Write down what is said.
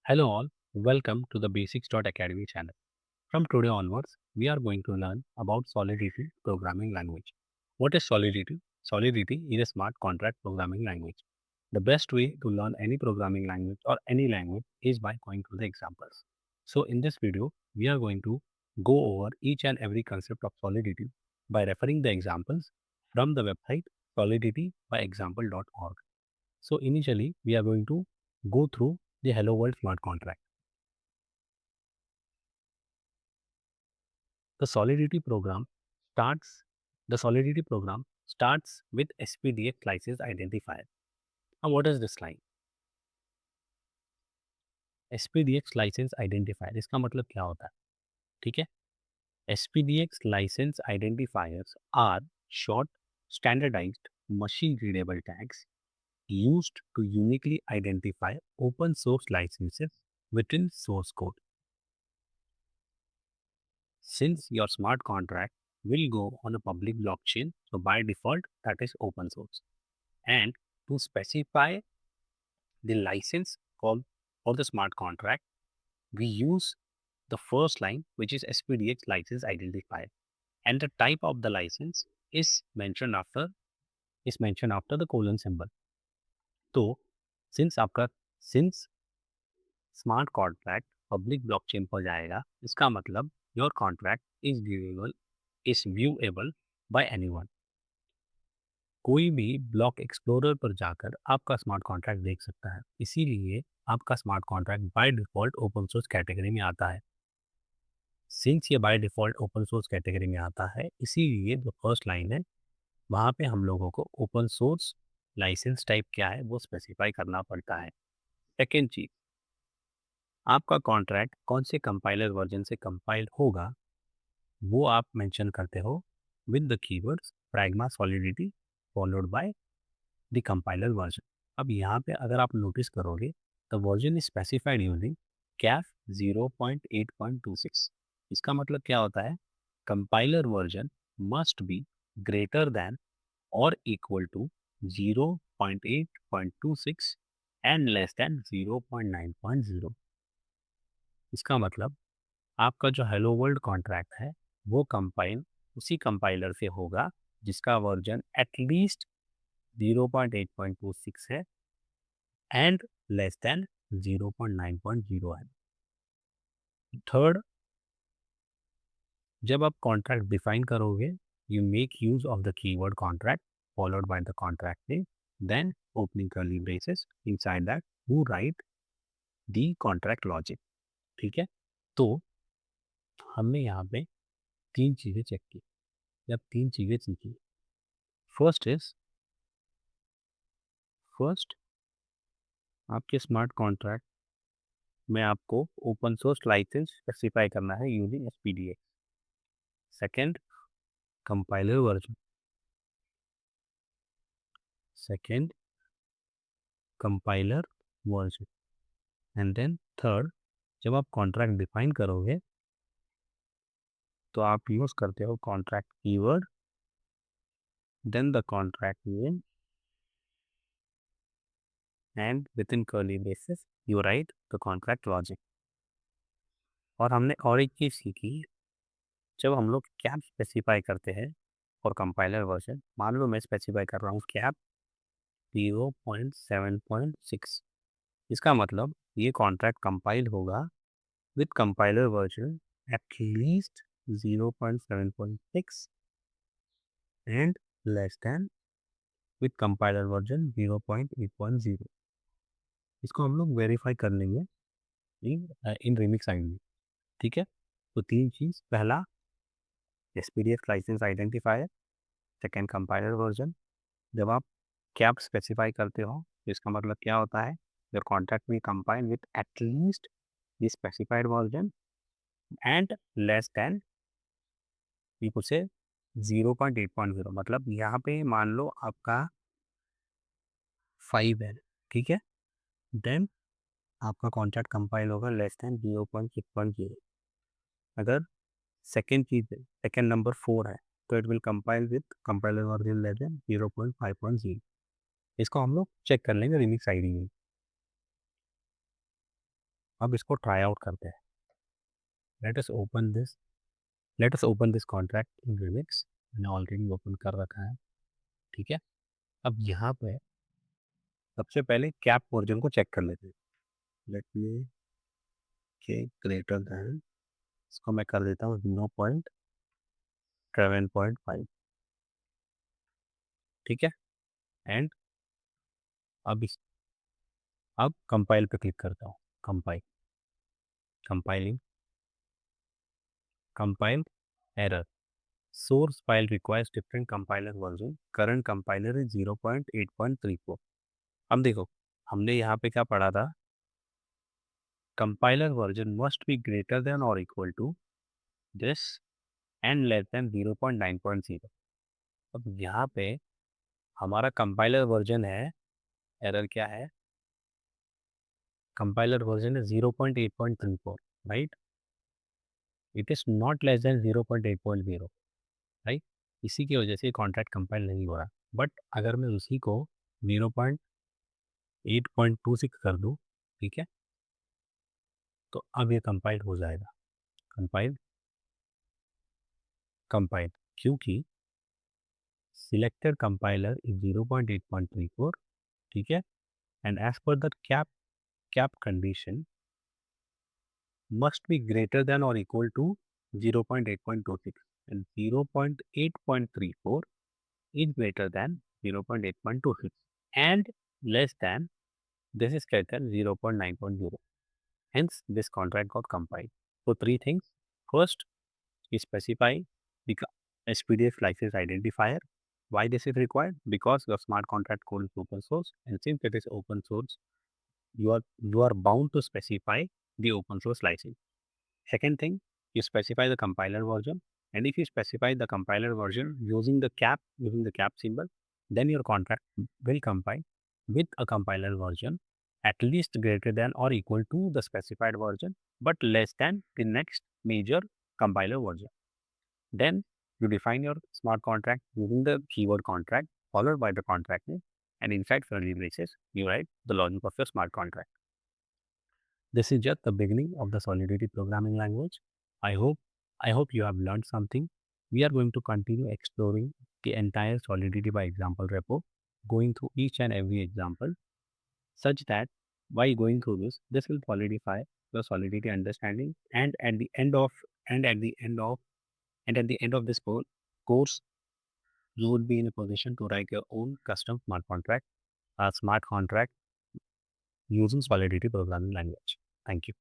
Hello all, welcome to the Basics Academy channel. From today onwards, we are going to learn about Solidity programming language. What is Solidity? Solidity is a smart contract programming language. The best way to learn any programming language or any language is by going to the examples. So in this video, we are going to go over each and every concept of Solidity by referring the examples from the website soliditybyexample.org. So initially, we are going to go through the Hello World smart contract. The Solidity program starts the Solidity program starts with SPDX license identifier. Now what is this line? SPDX license identifier इसका मतलब क्या होता है? ठीक है? SPDX license identifiers are short standardized machine readable tags used to uniquely identify open source licenses within source code. Since your smart contract will go on a public blockchain, so by default that is open source. And to specify the license for the smart contract, we use the first line, which is SPDX license identifier, and the type of the license is mentioned after the colon symbol. तो since smart contract public blockchain पर जाएगा, इसका मतलब your contract is viewable bye anyone. कोई भी block explorer पर जाकर आपका स्मार्ट कॉन्ट्रैक्ट देख सकता है. इसीलिए आपका smart contract by default open source category में आता है. सिंस ये by default open source category में आता है, इसीलिए जो फर्स्ट लाइन है वहाँ पे हम लोगों को ओपन सोर्स लाइसेंस टाइप क्या है वो स्पेसिफाई करना पड़ता है. सेकेंड चीज, आपका कॉन्ट्रैक्ट कौन से कंपाइलर वर्जन से कंपाइल होगा वो आप मेंशन करते हो with the keywords pragma solidity followed by the compiler version. अब यहाँ पे अगर आप नोटिस करोगे the version is specified using कैफ 0.8.26. इसका मतलब क्या होता है? Compiler version must be greater than और equal to 0.8.26 and less than 0.9.0. इसका मतलब आपका जो हेलो वर्ल्ड कॉन्ट्रैक्ट है वो कंपाइल उसी कंपाइलर से होगा जिसका वर्जन एटलीस्ट 0.8.26 है एंड लेस देन 0.9.0 है. थर्ड, जब आप कॉन्ट्रैक्ट डिफाइन करोगे you make use of the keyword contract followed by the contract name, then opening curly braces, inside that you write the contract logic. ठीक है? तो हमने यहाँ पे तीन चीज़ें चेक की. जब तीन चीज़ें सीखी, फर्स्ट आपके स्मार्ट कॉन्ट्रैक्ट में आपको ओपन सोर्स लाइसेंस स्पेसिफाई करना है using SPDX. Second, compiler version. Second, compiler version. And then third, जब आप कॉन्ट्रैक्ट डिफाइन करोगे तो आप यूज करते हो contract keyword, then the contract name and within curly braces you write the contract logic. और हमने और एक चीज़ सीखी, जब हम लोग कैप स्पेसिफाई करते हैं और कंपाइलर वर्जन, मान लो मैं स्पेसिफाई कर रहा हूँ कैप 0.7.6, इसका मतलब ये कॉन्ट्रैक्ट कंपाइल होगा with compiler version at least 0.7.6 and less then with compiler version 0.8.0. इसको हम लोग वेरीफाई कर लेंगे इन रिमिक्स आईडी. ठीक है? तो तीन चीज़, पहला SPDX license identifier, second compiler version. जब आप कैप स्पेसिफाई करते हो तो इसका मतलब क्या होता है? योर कॉन्ट्रैक्ट में compile with at least the specified version and less than equal से 0.8.0. मतलब यहाँ पे मान लो आपका 5 है. ठीक है? देन आपका कॉन्ट्रैक्ट कंपाइल होगा लेस देन 0.6.0. अगर सेकेंड नंबर 4 है तो it will compile with compiler version less than 0.5.0. इसको हम लोग चेक कर लेंगे रिमिक्स आईडी में. अब इसको ट्राई आउट करते हैं. Let us open this let us open this contract in remix. मैंने ऑलरेडी ओपन कर रखा है. ठीक है. अब यहाँ पे सबसे पहले कैप वर्जन को चेक कर लेते हैं. लेट मी के ग्रेटर दैन, इसको मैं कर देता हूँ 0.7.5. ठीक है. एंड अब कंपाइल पे क्लिक करता हूँ. Compile, compiling, compile, error. Source file requires different compiler version. Current compiler is 0.8.34. अब देखो, हमने यहाँ पे क्या पढ़ा था? Compiler version must be greater than or equal to this and less than 0.9.0. अब यहाँ पे हमारा compiler version है, error क्या है? Compiler version is 0.8.34, right? It is not less than 0.8.0, right? इसी की वजह से कॉन्ट्रैक्ट कंपाइल नहीं हो रहा. बट अगर मैं उसी को 0.8.26 कर दूँ, ठीक है, तो अब ये कंपाइल हो जाएगा. कंपाइल, कंपाइल, क्योंकि सिलेक्टेड कंपाइलर इज 0.8.34. ठीक है. And as per the cap condition must be greater than और equal to 0.8.26 and 0.8.34 is greater than 0.8.26 and less than this is greater than 0.9.0. Hence, this contract got compiled. So, three things. First, you specify the SPDF license identifier. Why this is required? Because your smart contract code is open source, and since it is open source, you are bound to specify the open source license. Second thing, you specify the compiler version, and if you specify the compiler version using the cap symbol, then your contract will compile with a compiler version at least greater than or equal to the specified version, but less than the next major compiler version. Then you define your smart contract using the keyword contract followed by the contract name, and inside curly braces you write the logic of your smart contract. This is just the beginning of the Solidity programming language. I hope I hope you have learned something. We are going to continue exploring the entire Solidity by example repo, going through each and every example, such that by going through this will solidify the Solidity understanding, and at the end of and at the end of and at the end of this course, you would be in a position to write your own custom smart contract using Solidity programming language. Thank you.